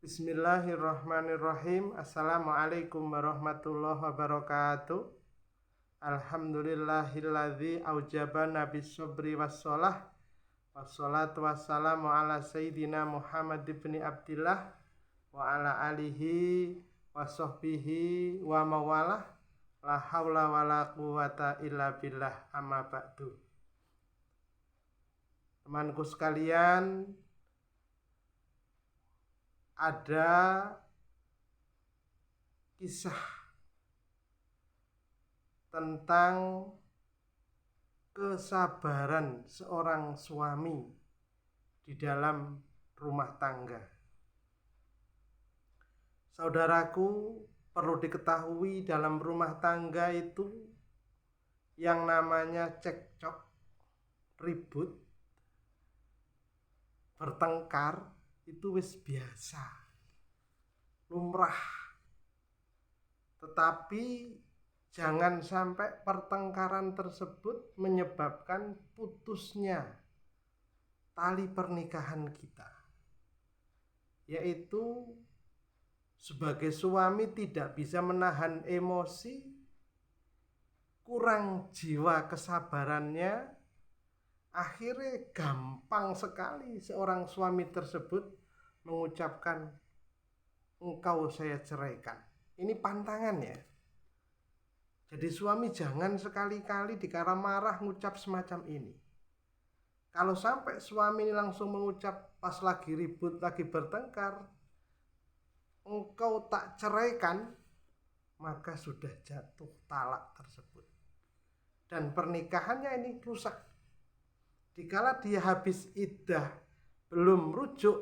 Bismillahirrahmanirrahim. Assalamualaikum warahmatullahi wabarakatuh. Alhamdulillahilladzi aujabana bis-sabri was-shalah. Wassalatu wassalamu ala sayyidina Muhammad ibn Abdillah wa ala alihi wa sahbihi wa mawalah. La haula wala quwata illa billah, amma ba'du. Temanku sekalian, ada kisah tentang kesabaran seorang suami di dalam rumah tangga. Saudaraku, perlu diketahui dalam rumah tangga itu yang namanya cekcok, ribut, bertengkar itu wis biasa, lumrah. Tetapi jangan sampai pertengkaran tersebut menyebabkan putusnya tali pernikahan kita, yaitu sebagai suami tidak bisa menahan emosi, kurang jiwa kesabarannya. Akhirnya gampang sekali seorang suami tersebut mengucapkan, engkau saya ceraikan. Ini pantangan ya. Jadi suami jangan sekali-kali dikala marah ngucap semacam ini. Kalau sampai suami ini langsung mengucap pas lagi ribut, lagi bertengkar, engkau tak ceraikan, maka sudah jatuh talak tersebut. Dan pernikahannya ini rusak. Dikala dia habis iddah belum rujuk,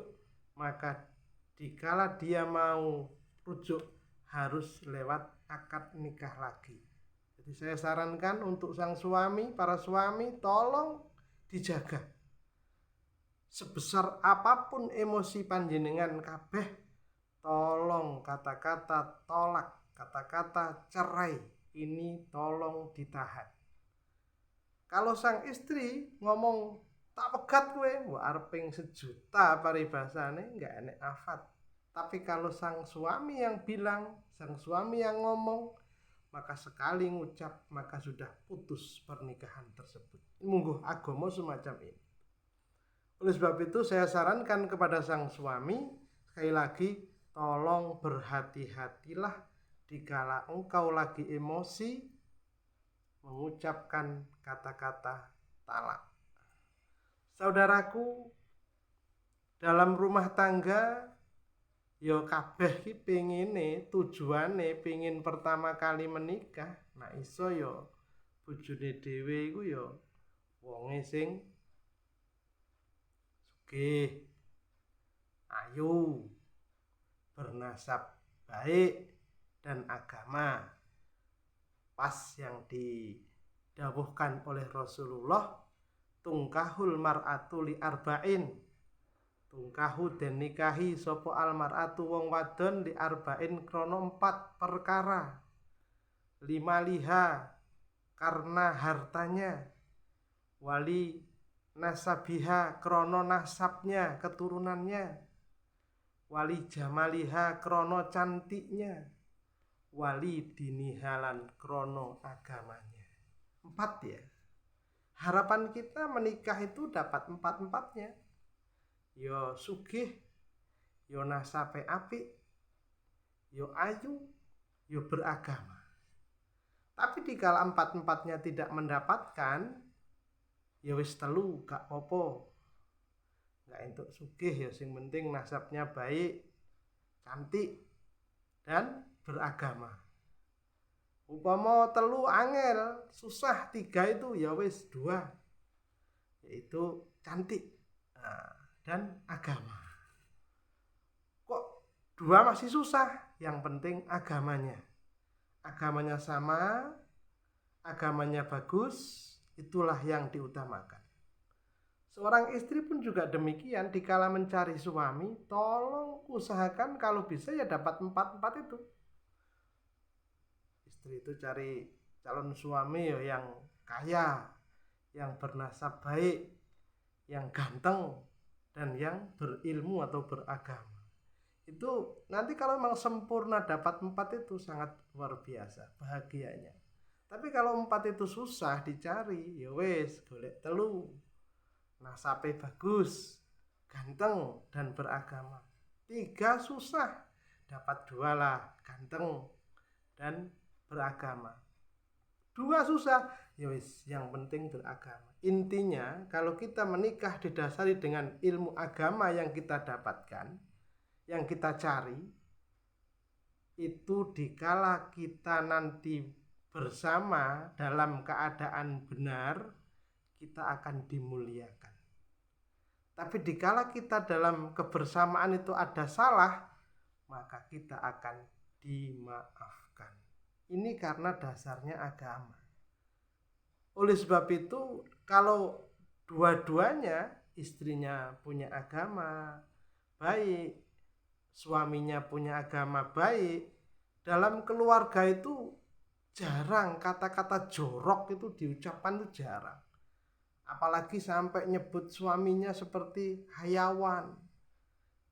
maka dikala dia mau rujuk harus lewat akad nikah lagi. Jadi saya sarankan untuk sang suami, para suami, tolong dijaga. Sebesar apapun emosi panjenengan kabeh, tolong kata-kata tolak, kata-kata cerai ini tolong ditahan. Kalau sang istri ngomong tak pegat kowe, areping sejuta paribasane enggak enek afat. Tapi kalau sang suami yang bilang, sang suami yang ngomong, maka sekali ngucap maka sudah putus pernikahan tersebut. Mungguh agama semacam ini. Oleh sebab itu saya sarankan kepada sang suami, sekali lagi tolong berhati-hatilah dikala engkau lagi emosi mengucapkan kata-kata talak. Saudaraku, dalam rumah tangga yo kabeh ki pengine tujuane pengin pertama kali menikah. Nah iso yo bojone dhewe iku yo wonge sing sugih, ayu, bernasab baik dan agama. Pas yang didawuhkan oleh Rasulullah, tungkahul mar'atu li arba'in, tungkahu den nikahi sapa al mar'atu wong wadon li arba'in krana 4 perkara. 5 liha karena hartanya, wali nasabiha krana nasabnya, keturunannya, wali jamaliha krana cantiknya, wali dinihalan krono agamanya. 4 ya. Harapan kita menikah itu dapat 4-4-nya. Yo sugih, yo nasabe apik, yo ayu, yo beragama. Tapi dikala 4-4-nya tidak mendapatkan, yo wis 3 gak apa-apa. Gak entuk sugih, yo sing penting nasabnya baik, cantik dan beragama. Upama 3 angel, susah, 3 itu ya wis 2, yaitu cantik dan agama. Kok 2 masih susah? Yang penting agamanya. Agamanya sama, agamanya bagus, itulah yang diutamakan. Seorang istri pun juga demikian, dikala mencari suami, tolong usahakan kalau bisa ya dapat 4-4 itu. Istri itu cari calon suami yang kaya, yang bernasab baik, yang ganteng, dan yang berilmu atau beragama. Itu nanti kalau memang sempurna dapat 4 itu sangat luar biasa bahagianya. Tapi kalau 4 itu susah dicari, ya wes golek 3. Nasabe bagus, ganteng dan beragama. 3 susah, dapat 2 lah, ganteng dan beragama. 2 susah, ya wes yang penting beragama. Intinya kalau kita menikah didasari dengan ilmu agama yang kita dapatkan, yang kita cari, itu dikala kita nanti bersama dalam keadaan benar, kita akan dimuliakan. Tapi dikala kita dalam kebersamaan itu ada salah, maka kita akan dimaafkan. Ini karena dasarnya agama. Oleh sebab itu, kalau dua-duanya, istrinya punya agama baik, suaminya punya agama baik, dalam keluarga itu jarang kata-kata jorok itu diucapkan, itu jarang. Apalagi sampai nyebut suaminya seperti hayawan,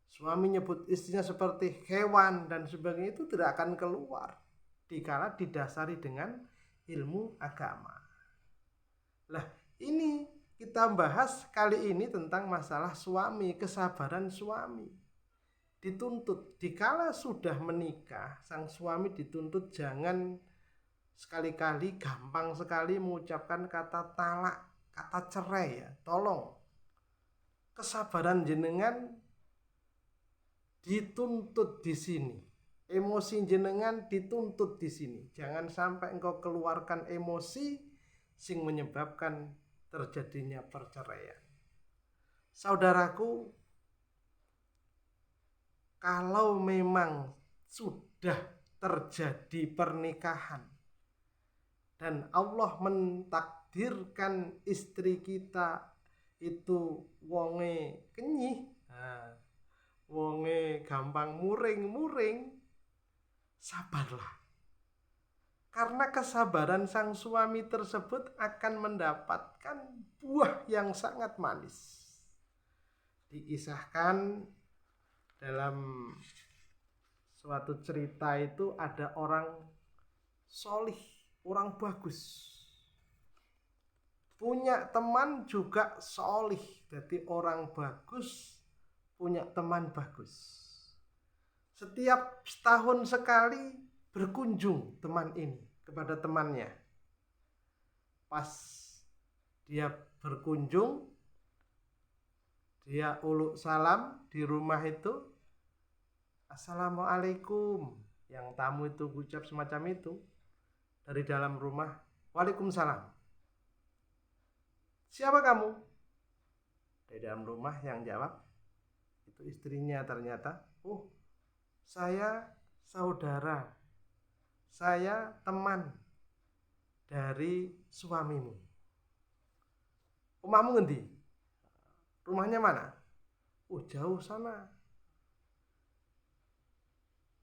suami nyebut istrinya seperti hewan dan sebagainya, itu tidak akan keluar dikala didasari dengan ilmu agama. Lah, ini kita bahas kali ini tentang masalah suami, kesabaran suami. Dituntut dikala sudah menikah, sang suami dituntut jangan sekali-kali gampang sekali mengucapkan kata talak, kata cerai ya. Tolong, kesabaran jenengan dituntut di sini. Emosi jenengan dituntut di sini. Jangan sampai engkau keluarkan emosi sing menyebabkan terjadinya perceraian. Saudaraku, kalau memang sudah terjadi pernikahan dan Allah mentakdirkan istri kita itu wonge kenyih, wonge gampang muring-muring, sabarlah. Karena kesabaran sang suami tersebut akan mendapatkan buah yang sangat manis. Dikisahkan dalam suatu cerita itu ada orang solih, orang bagus, punya teman juga solih. Jadi orang bagus punya teman bagus. Setiap setahun sekali berkunjung teman ini kepada temannya. Pas dia berkunjung, dia uluk salam di rumah itu, Assalamualaikum. Yang tamu itu ucap semacam itu. Dari dalam rumah, Waalaikumsalam. Siapa kamu? Dari dalam rumah yang jawab, itu istrinya ternyata. Oh, saya saudara, saya teman dari suamimu. Rumahmu ngendi? Rumahnya mana? Oh, jauh sana.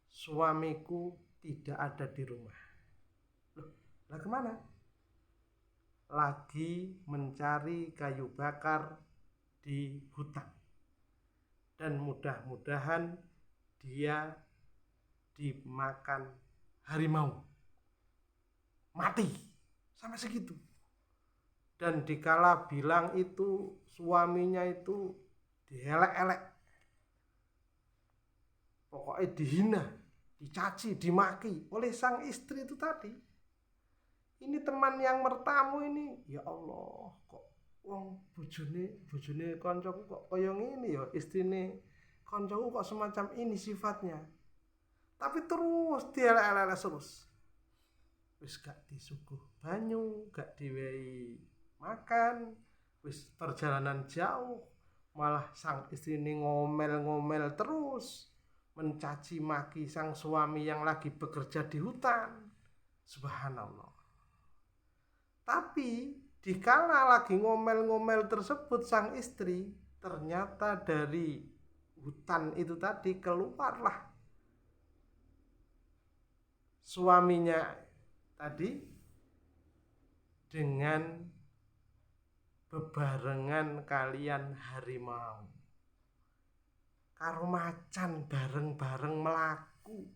Suamiku tidak ada di rumah. Loh, lah kemana? Lagi mencari kayu bakar di hutan. Dan mudah-mudahan dia dimakan harimau. Mati. Sampai segitu. Dan dikala bilang itu, suaminya itu dielek-elek. Pokoknya dihina, dicaci, dimaki oleh sang istri itu tadi. Ini teman yang mertamu ini, ya Allah, kok wong bojone koncoku kok kaya ngene ya, istrine koncoku kok semacam ini sifatnya. Tapi terus dielek-elek terus. Wis gak disuguh banyu, gak diwehi makan, wis perjalanan jauh, malah sang istri ini ngomel-ngomel terus, mencaci maki sang suami yang lagi bekerja di hutan. Subhanallah. Tapi dikala lagi ngomel-ngomel tersebut, sang istri ternyata dari hutan itu tadi keluarlah suaminya tadi dengan bebarengan kalian harimau. karo macan bareng-bareng melaku.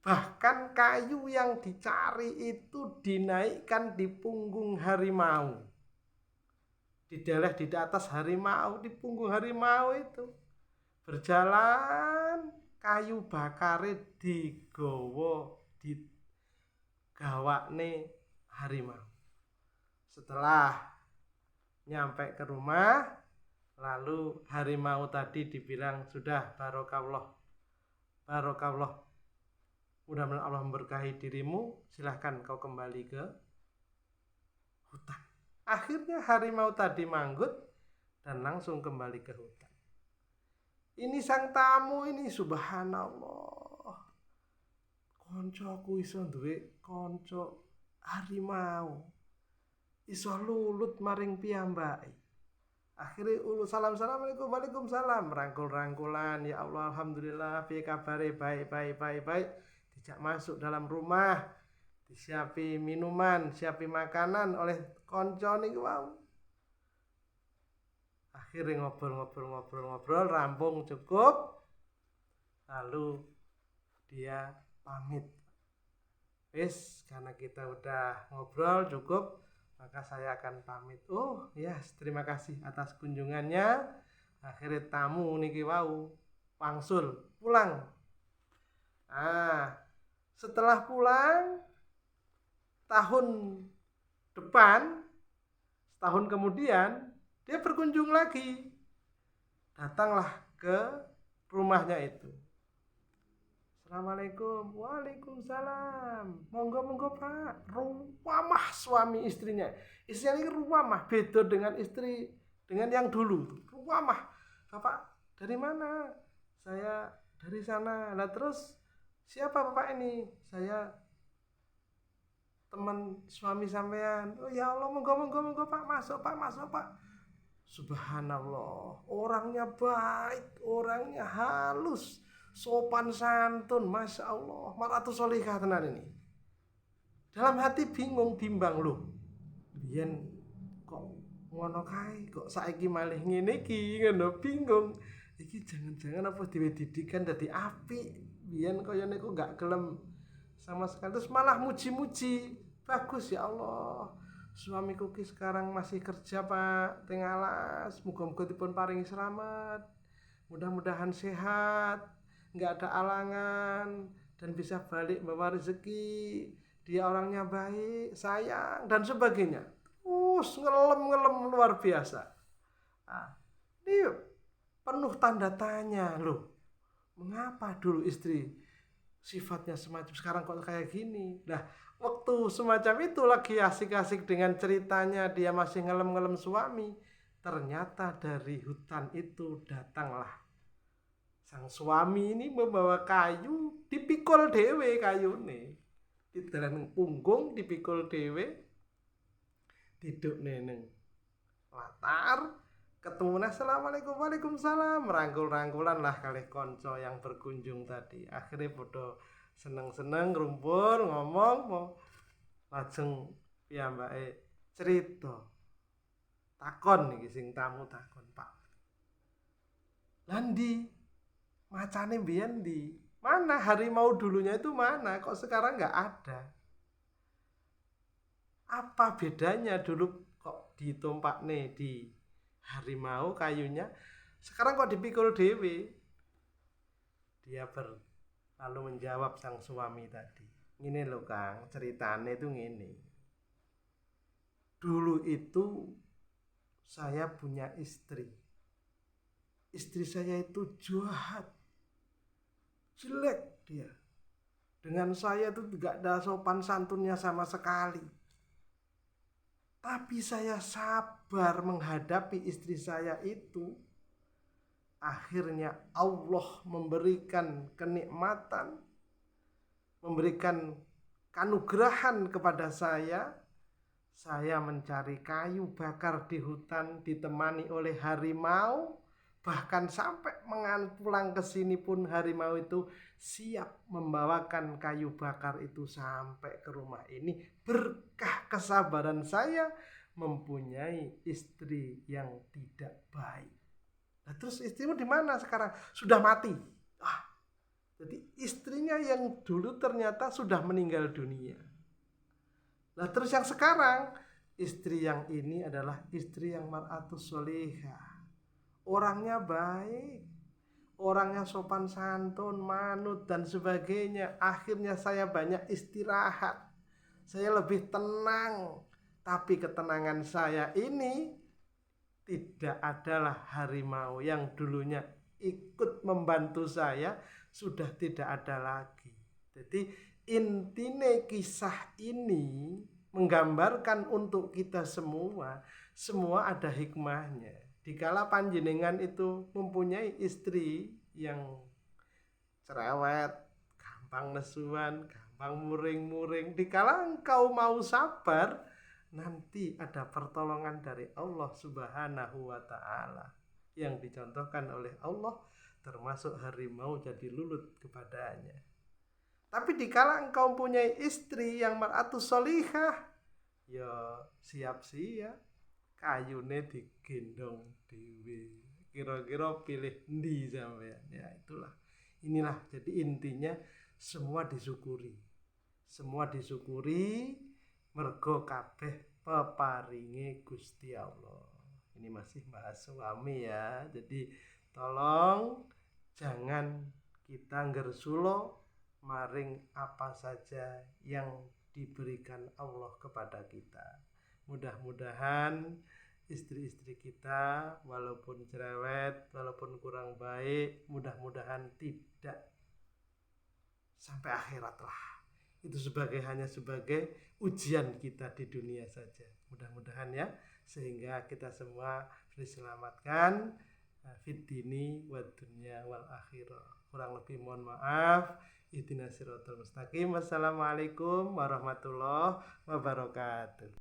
Bahkan kayu yang dicari itu dinaikkan di punggung harimau. Dideleh di atas harimau, di punggung harimau itu. Berjalan, kayu bakare digawa di gawakne harimau. Setelah nyampe ke rumah, lalu harimau tadi dibilang, sudah barokallah, mudah-mudahan Allah memberkahi dirimu, silahkan kau kembali ke hutan. Akhirnya harimau tadi manggut dan langsung kembali ke hutan. Ini sang tamu ini, subhanallah, koncoku iso duwe konco harimau, iso lulut maring piyambake. Akhirnya assalamualaikum, waalaikumsalam, rangkul-rangkulan, ya Allah, alhamdulillah, piye kabare, baik. Dijak masuk dalam rumah, disiapi minuman, siapi makanan oleh konco niku wau. Akhirnya ngobrol, rampung cukup. Lalu dia pamit. Wis, karena kita udah ngobrol cukup, maka saya akan pamit. Oh ya, terima kasih atas kunjungannya. Akhirnya tamu niki wau wangsul pulang. Setelah pulang, tahun depan, setahun kemudian, dia berkunjung lagi. Datanglah ke rumahnya itu. Assalamualaikum, waalaikumsalam. Monggo Pak. Ruwamah suami istrinya. Istrinya ini ruwamah, beda dengan istri dengan yang dulu. Ruwamah. Bapak dari mana? Saya dari sana. Lah terus siapa Bapak ini? Saya teman suami sampean. Oh ya Allah, monggo Pak, masuk Pak. Subhanallah, orangnya baik, orangnya halus, sopan santun, masya Allah, maratu solihah tenan ini. Dalam hati bimbang loh, biyen kok ngono kae, kok saiki malih ngene iki, ngono bingung. Iki jangan-jangan apa dhewe didikan dadi apik, biyen kaya niku gak gelem sama sekali, terus malah muji-muji. Bagus ya Allah, suamiku ki sekarang masih kerja Pak teng alas, muga-muga dipun paringi selamat, mudah-mudahan sehat, nggak ada alangan, dan bisa balik bawa rezeki. Dia orangnya baik, sayang, dan sebagainya. Ngelem luar biasa. Ini penuh tanda tanya loh. Mengapa dulu istri sifatnya semacam sekarang kok kayak gini? Nah, waktu semacam itu lagi asik-asik dengan ceritanya, dia masih ngelem-ngelem suami. Ternyata dari hutan itu datanglah sang suami ini membawa kayu, dipikul dhewe kayune. Didalan punggung, dipikul dhewe. Diduk neneng latar, ketemu assalamualaikum, waalaikumsalam, rangkul-rangkulan lah kalih konco yang berkunjung tadi. Akhirnya podo seneng-seneng rumpul ngomong, lajeng piyambake cerita. Takon iki sing tamu takon, Pak. Landi macane mbiyen ndi? Mana harimau dulunya itu mana? Kok sekarang nggak ada? Apa bedanya dulu kok ditumpakne di harimau kayunya, sekarang kok dipikul dewe? Dia lalu menjawab sang suami tadi, ngene lho Kang, ceritane itu ngene. Dulu itu saya punya istri. Istri saya itu jahat, jelek dia. Dengan saya itu tidak ada sopan santunnya sama sekali. Tapi saya sabar menghadapi istri saya itu. Akhirnya Allah memberikan kenikmatan, memberikan kanugrahan kepada saya. Saya mencari kayu bakar di hutan ditemani oleh harimau. Bahkan sampai pulang ke sini pun harimau itu siap membawakan kayu bakar itu sampai ke rumah ini. Berkah kesabaran saya mempunyai istri yang tidak baik. Nah, terus istrimu di mana sekarang? Sudah mati. Jadi istrinya yang dulu ternyata sudah meninggal dunia. Nah, terus yang sekarang, istri yang ini adalah istri yang mar'atus sholihah. Orangnya baik, orangnya sopan santun, manut dan sebagainya. Akhirnya saya banyak istirahat, saya lebih tenang. Tapi ketenangan saya ini tidak adalah harimau yang dulunya ikut membantu saya, sudah tidak ada lagi. Jadi intine kisah ini menggambarkan untuk kita semua ada hikmahnya. Dikala panjenengan itu mempunyai istri yang cerewet, gampang nesuan, gampang muring-muring, dikala engkau mau sabar, nanti ada pertolongan dari Allah Subhanahu wa Ta'ala yang dicontohkan oleh Allah, termasuk harimau jadi lulut kepadanya. Tapi dikala engkau mempunyai istri yang mar'atus sholihah, ya siap-siap kayune digendong dhewe. Kira-kira pilih ndi sampean? Ya itulah. Inilah jadi intinya semua disyukuri. Semua disyukuri mergo kabeh peparinge Gusti Allah. Ini masih bahas suami ya. Jadi tolong jangan kita ngersulo maring apa saja yang diberikan Allah kepada kita. Mudah-mudahan istri-istri kita walaupun cerewet, walaupun kurang baik, mudah-mudahan tidak sampai akhirat lah. Itu hanya sebagai ujian kita di dunia saja. Mudah-mudahan ya, sehingga kita semua diselamatkan fid dini wad dunya wal akhirah. Kurang lebih mohon maaf. Ihdinas siratal mustaqim. Wassalamualaikum warahmatullahi wabarakatuh.